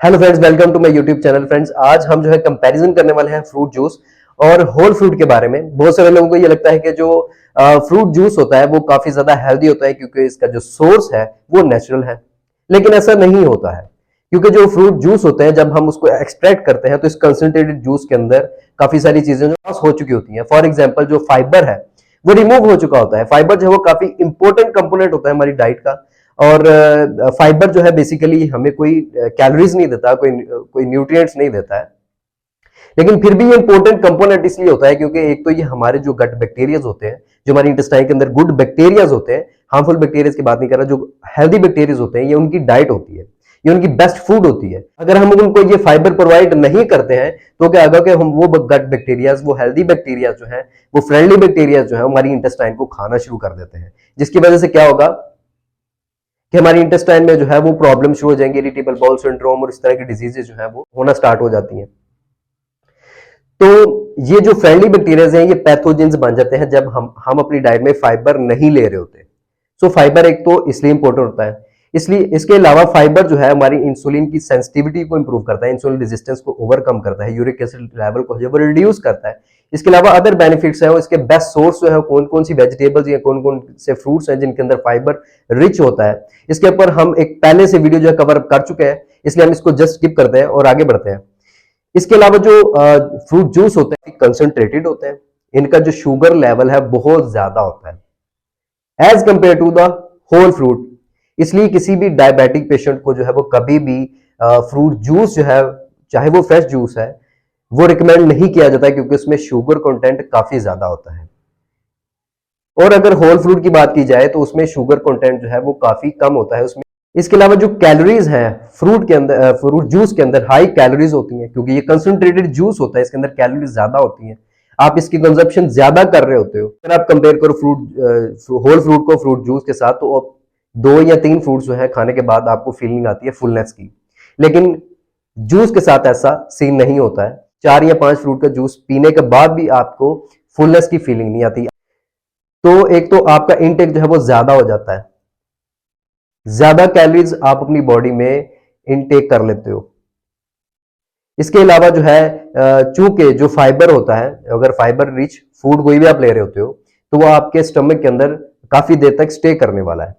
Hello friends, welcome to my YouTube channel. Friends, आज हम जो है कंपैरिजन करने वाले हैं फ्रूट जूस और होल फ्रूट के बारे में। बहुत सारे लोगों को ये लगता है कि जो फ्रूट जूस होता है वो काफी ज्यादा हेल्दी होता है क्योंकि इसका जो सोर्स है वो नेचुरल है, लेकिन ऐसा नहीं होता है। क्योंकि जो फ्रूट जूस होते हैं, जब हम उसको एक्सट्रैक्ट करते हैं तो इस कंसंट्रेटेड जूस के अंदर काफी सारी चीजें जो लॉस हो चुकी होती हैं। फॉर एग्जाम्पल, जो फाइबर है वो रिमूव हो चुका होता है। फाइबर जो है वो काफी इंपॉर्टेंट कंपोनेंट होता है हमारी डाइट का। और फाइबर जो है बेसिकली हमें कोई कैलोरीज नहीं देता, कोई कोई न्यूट्रिएंट्स नहीं देता है, लेकिन फिर भी ये इंपॉर्टेंट कंपोनेंट इसलिए होता है क्योंकि एक तो ये हमारे जो गट बैक्टीरियाज होते हैं, जो हमारी इंटेस्टाइन के अंदर गुड बैक्टीरियाज होते हैं, हार्मफुल बैक्टीरियाज की बात नहीं कर रहा, जो हेल्दी बैक्टीरियाज होते हैं, ये उनकी डाइट होती है, ये उनकी बेस्ट फूड होती है। अगर हम उनको ये फाइबर प्रोवाइड नहीं करते हैं तो क्या होगा कि हम वो गट बैक्टीरियाज, वो हेल्दी बैक्टीरियाज जो है, वो फ्रेंडली बैक्टीरियाज जो है, हमारी इंटेस्टाइन को खाना शुरू कर देते हैं, जिसकी वजह से क्या होगा कि हमारी इंटेस्टाइन में जो है वो प्रॉब्लम शुरू हो जाएंगे, इरिटेबल बाउल सिंड्रोम और इस तरह की डिजीजेज जो है वो होना स्टार्ट हो जाती हैं। तो ये जो फ्रेंडली बैक्टीरियाज हैं, ये पैथोजेंस बन जाते हैं जब हम अपनी डाइट में फाइबर नहीं ले रहे होते। सो फाइबर एक तो इसलिए इंपॉर्टेंट होता है, इसलिए इसके अलावा फाइबर जो है हमारी इंसुलिन की सेंसिटिविटी को इंप्रूव करता है, इंसुलिन रेजिस्टेंस को ओवरकम करता है, यूरिक एसिड लेवल को जो है रिड्यूस करता है। इसके अलावा अदर बेनिफिट्स है, इसके बेस्ट सोर्स जो है कौन कौन सी वेजिटेबल्स या कौन कौन से फ्रूट्स हैं जिनके अंदर फाइबर रिच होता है। इसके ऊपर हम एक पहले से वीडियो जो है कवर कर चुके हैं, इसलिए हम इसको जस्ट स्किप करते हैं और आगे बढ़ते हैं। इसके अलावा जो फ्रूट जूस होते हैं कंसंट्रेटेड होते हैं, इनका जो शुगर लेवल है बहुत ज्यादा होता है as compare to the whole fruit. इसलिए किसी भी डायबिटिक पेशेंट को जो है वो कभी भी फ्रूट जूस जो है, चाहे वो फ्रेश जूस है, वो रिकमेंड नहीं किया जाता है क्योंकि उसमें शुगर कंटेंट काफी ज्यादा होता है। और अगर होल फ्रूट की बात की जाए तो उसमें शुगर कंटेंट जो है वो काफी कम होता है उसमें। इसके अलावा जो कैलोरीज हैं फ्रूट के अंदर, फ्रूट जूस के अंदर हाई कैलोरीज होती हैं क्योंकि ये कंसंट्रेटेड जूस होता है, इसके अंदर कैलोरीज ज्यादा होती हैं। आप इसकी कंजप्शन ज्यादा कर रहे होते हो। अगर आप कंपेयर करो होल फ्रूट को फ्रूट जूस के साथ, तो आप 2 या 3 फ्रूट्स जो है खाने के बाद आपको फीलिंग आती है फुलनेस की, लेकिन जूस के साथ ऐसा सीन नहीं होता है। 4 या 5 फ्रूट का जूस पीने के बाद भी आपको फुलनेस की फीलिंग नहीं आती। तो एक तो आपका इनटेक जो है वो ज्यादा हो जाता है, ज्यादा कैलोरीज आप अपनी बॉडी में इनटेक कर लेते हो। इसके अलावा जो है चूंकि जो फाइबर होता है, अगर फाइबर रिच फूड कोई भी आप ले रहे होते हो तो वो आपके स्टमक के अंदर काफी देर तक स्टे करने वाला है,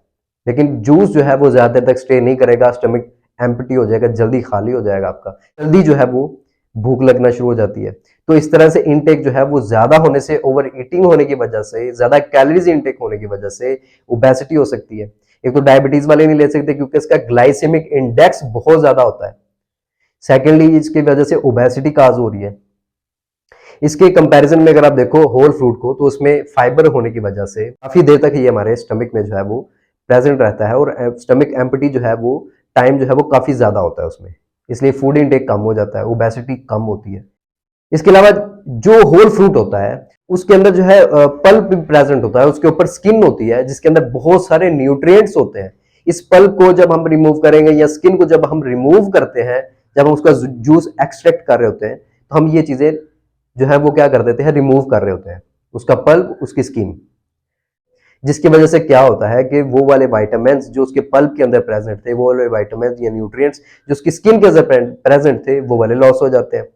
लेकिन जूस जो है वो ज्यादा देर तक स्टे नहीं करेगा। स्टमक एम्प्टी हो जाएगा, जल्दी खाली हो जाएगा आपका, जल्दी जो है वो भूख लगना शुरू हो जाती है। तो इस तरह से इनटेक जो है वो ज्यादा होने से, ओवर ईटिंग होने की वजह से, ज्यादा कैलोरीज इनटेक होने की वजह से ओबेसिटी हो सकती है। एक तो डायबिटीज वाले नहीं ले सकते क्योंकि इसका ग्लाइसेमिक इंडेक्स बहुत ज्यादा होता है। सेकेंडली, इसकी वजह से ओबेसिटी काज हो रही है। इसके कंपैरिजन में अगर आप देखो होल फ्रूट को, तो उसमें फाइबर होने की वजह से काफी देर तक ये हमारे स्टमक में जो है वो प्रेजेंट रहता है और स्टमक एम्प्टी जो है वो टाइम जो है वो काफी ज्यादा होता है उसमें, इसलिए फूड इनटेक कम हो जाता है, ओबेसिटी कम होती है। इसके अलावा जो होल फ्रूट होता है उसके अंदर जो है पल्प भी प्रेजेंट होता है, उसके ऊपर स्किन होती है जिसके अंदर बहुत सारे न्यूट्रिएंट्स होते हैं। इस पल्प को जब हम रिमूव करेंगे या स्किन को जब हम रिमूव करते हैं, जब हम उसका जूस एक्सट्रैक्ट कर रहे होते हैं, तो हम ये चीजें जो है वो क्या कर देते हैं, रिमूव कर रहे होते हैं, उसका पल्प, उसकी स्किन। जिसकी वजह से क्या होता है कि वो वाले विटामिन जो उसके पल्प के अंदर प्रेजेंट थे, वो वाले विटामिन या न्यूट्रिएंट्स जो उसकी स्किन के अंदर प्रेजेंट थे, वो वाले लॉस हो जाते हैं।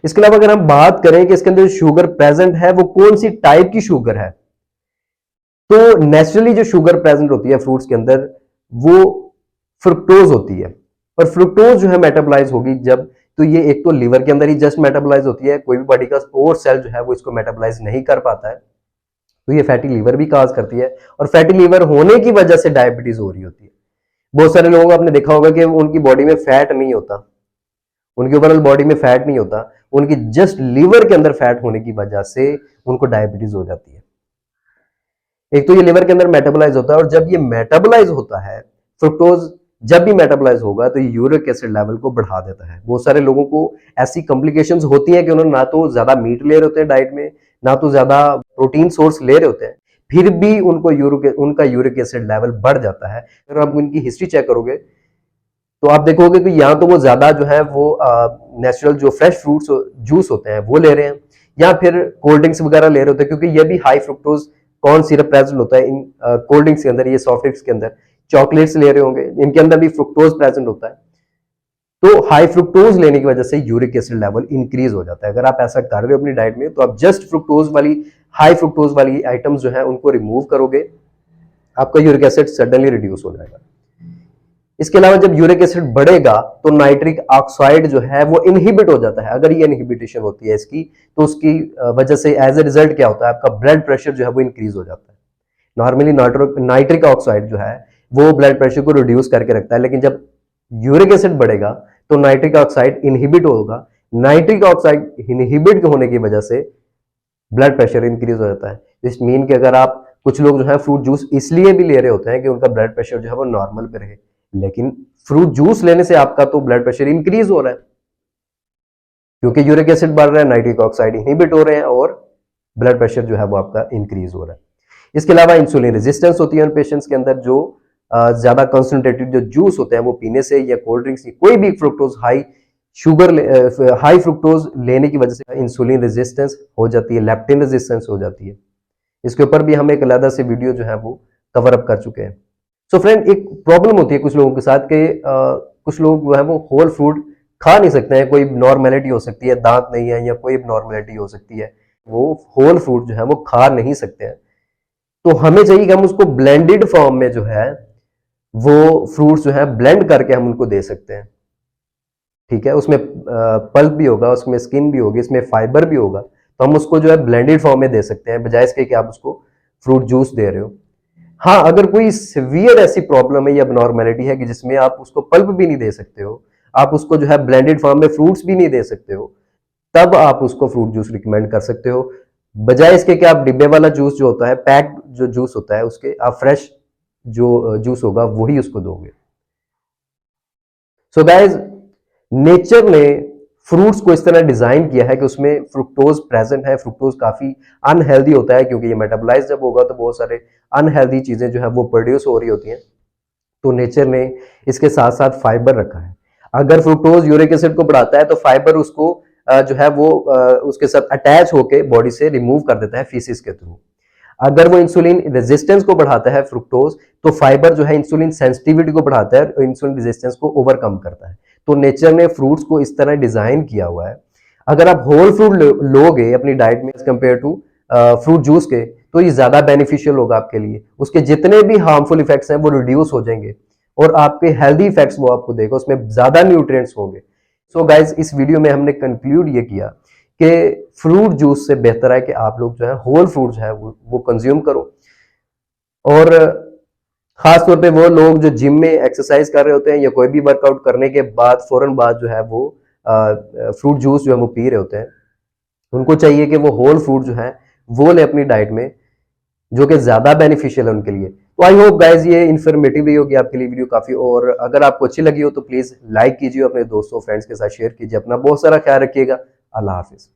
इसके अलावा अगर हम बात करें कि इसके अंदर शुगर प्रेजेंट है वो कौन सी टाइप की शुगर है, तो नेचुरली जो शुगर प्रेजेंट होती है फ्रूट्स के अंदर वो फ्रुक्टोज होती है। और फ्रुक्टोज जो है मेटाबोलाइज होगी जब, तो ये एक तो लिवर के अंदर ही जस्ट मेटाबोलाइज होती है, कोई भी बॉडी का और सेल जो है वो इसको मेटाबोलाइज नहीं कर पाता है, तो ये फैटी लीवर भी काज करती है। और फैटी लीवर होने की वजह से डायबिटीज हो रही होती है। बहुत सारे लोगों को आपने देखा होगा कि उनकी बॉडी में फैट नहीं होता, उनकी ओवरऑल बॉडी में फैट नहीं होता, उनकी जस्ट लीवर के अंदर फैट होने की वजह से उनको डायबिटीज हो जाती है। एक तो ये लिवर के अंदर मेटाबोलाइज होता है, और जब ये मेटाबोलाइज होता है फ्रुक्टोज, जब भी मेटाबोलाइज होगा तो ये यूरिक एसिड लेवल को बढ़ा देता है। बहुत सारे लोगों को ऐसी कॉम्प्लिकेशंस होती हैं कि उन्होंने ना तो ज्यादा मीट ले रहे होते हैं डाइट में, ना तो ज्यादा प्रोटीन सोर्स ले रहे होते हैं, फिर भी उनका यूरिक एसिड लेवल बढ़ जाता है। अगर आप उनकी हिस्ट्री चेक करोगे तो आप देखोगे कि यहाँ तो वो ज्यादा जो है वो नेचुरल जो फ्रेश फ्रूट्स जूस होते हैं वो ले रहे हैं, या फिर कोल्ड ड्रिंक्स वगैरह ले रहे होते हैं, क्योंकि ये भी high fructose corn syrup present होता है इन कोल्ड ड्रिंक्स के अंदर, ये सॉफ्ट ड्रिंक्स के अंदर। चॉकलेट्स ले रहे होंगे, इनके अंदर भी फ्रुक्टोज प्रेजेंट होता है। तो हाई फ्रुक्टोज लेने की वजह से यूरिक एसिड लेवल इंक्रीज हो जाता है। अगर आप ऐसा कर रहे हो अपनी डाइट में तो आप जस्ट फ्रुक्टोज वाली, हाई फ्रुक्टोज वाली आइटम्स जो है उनको रिमूव करोगे, आपका यूरिक एसिड सडनली रिड्यूस हो जाएगा। इसके अलावा जब यूरिक एसिड बढ़ेगा तो नाइट्रिक ऑक्साइड जो है वो इनहिबिट हो जाता है। अगर ये इनहिबिटेशन होती है इसकी, तो उसकी वजह से एज ए रिजल्ट क्या होता है, आपका ब्लड प्रेशर जो है वो इंक्रीज हो जाता है। नॉर्मली नाइट्रिक ऑक्साइड जो है वो ब्लड प्रेशर को रिड्यूस करके रखता है, लेकिन जब यूरिक एसिड बढ़ेगा तो नाइट्रिक ऑक्साइड इनहिबिट होगा। नाइट्रिक ऑक्साइड इनहिबिट होने की वजह से ब्लड प्रेशर इंक्रीज हो जाता है। दिस मीन कि अगर आप, कुछ लोग जो है फ्रूट जूस इसलिए भी ले रहे होते हैं कि उनका ब्लड प्रेशर जो है वो नॉर्मल पे रहे, लेकिन फ्रूट जूस लेने से आपका तो ब्लड प्रेशर इंक्रीज हो रहा है, क्योंकि यूरिक एसिड बढ़ रहा है, नाइट्रिक ऑक्साइड इनहिबिट हो रहे हैं और ब्लड प्रेशर जो है वो आपका इंक्रीज हो रहा है। इसके अलावा इंसुलिन रेजिस्टेंस होती है उन पेशेंट्स के अंदर जो ज्यादा कंसंट्रेटेड जो जूस होते हैं वो पीने से, या कोल्ड ड्रिंक्स, कोई भी फ्रुक्टोज हाई हाई फ्रुक्टोज लेने की वजह से इंसुलिन रेजिस्टेंस हो जाती है, लेप्टिन रेजिस्टेंस हो जाती है। इसके ऊपर भी हम एक अलग से वीडियो जो है वो कवर अप कर चुके हैं। सो फ्रेंड, एक प्रॉब्लम होती है कुछ लोगों के साथ कि कुछ लोग जो है वो होल फ्रूट खा नहीं सकते हैं। कोई नॉर्मेलिटी हो सकती है, दांत नहीं है या कोई नॉर्मेलिटी हो सकती है, वो होल फ्रूट जो है वो खा नहीं सकते हैं। तो हमें चाहिए कि हम उसको ब्लेंडेड फॉर्म में जो है वो फ्रूट्स जो है ब्लेंड करके हम उनको दे सकते हैं। ठीक है, उसमें पल्प भी होगा, उसमें स्किन भी होगी, इसमें फाइबर भी होगा, तो हम उसको जो है ब्लेंडेड फॉर्म में दे सकते हैं, बजाय इसके कि आप उसको फ्रूट जूस दे रहे हो। हाँ, अगर कोई सिवियर ऐसी प्रॉब्लम है या abnormality है कि जिसमें आप उसको पल्प भी नहीं दे सकते हो, आप उसको जो है ब्लेंडेड फॉर्म में फ्रूट्स भी नहीं दे सकते हो, तब आप उसको फ्रूट जूस रिकमेंड कर सकते हो। बजाय इसके कि आप डिब्बे वाला जूस जो होता है, पैक जो जूस होता है, उसके आप फ्रेश जो जूस होगा वही उसको दोगे। सो गाइज, नेचर ने फ्रूट्स को इस तरह डिजाइन किया है कि उसमें फ्रुक्टोज प्रेजेंट है। फ्रुक्टोज काफी अनहेल्दी होता है, क्योंकि ये मेटाबोलाइज जब होगा तो बहुत सारे अनहेल्दी चीजें जो है वो प्रोड्यूस हो रही होती हैं। तो नेचर ने इसके साथ साथ फाइबर रखा है। अगर फ्रुक्टोज यूरिक एसिड को बढ़ाता है तो फाइबर उसको जो है वो उसके साथ अटैच होकर बॉडी से रिमूव कर देता है फीसिस के थ्रू। अगर वो इंसुलिन रेजिस्टेंस को बढ़ाता है फ्रुक्टोज, तो फाइबर जो है इंसुलिन सेंसिटिविटी को बढ़ाता है और इंसुलिन रेजिस्टेंस को ओवरकम करता है। तो नेचर ने फ्रूट्स को इस तरह डिजाइन किया हुआ है। अगर आप होल फ्रूट लोगे अपनी डाइट में कंपेयर टू फ्रूट जूस के, तो ये ज्यादा बेनिफिशियल होगा आपके लिए। उसके जितने भी हार्मफुल इफेक्ट्स हैं वो रिड्यूस हो जाएंगे और आपके हेल्दी इफेक्ट्स वो आपको देगा, उसमें ज्यादा न्यूट्रिएंट्स होंगे। सो गाइज, इस वीडियो में हमने कंक्लूड ये किया कि फ्रूट जूस से बेहतर है कि आप लोग जो है होल फ्रूट जो है वो कंज्यूम करो। और खास तौर पे वो लोग जो जिम में एक्सरसाइज कर रहे होते हैं या कोई भी वर्कआउट करने के बाद फौरन बाद जो है वो फ्रूट जूस जो है वो पी रहे होते हैं, उनको चाहिए कि वो होल फ्रूट जो है वो ले अपनी डाइट में, जो कि ज्यादा बेनिफिशियल है उनके लिए। तो आई होप गाइज ये इन्फॉर्मेटिव ही होगी आपके लिए वीडियो काफी। और अगर आपको अच्छी लगी हो तो प्लीज लाइक कीजिए, अपने दोस्तों फ्रेंड्स के साथ शेयर कीजिए। अपना बहुत सारा ख्याल रखिएगा। अल्लाह हाफिज।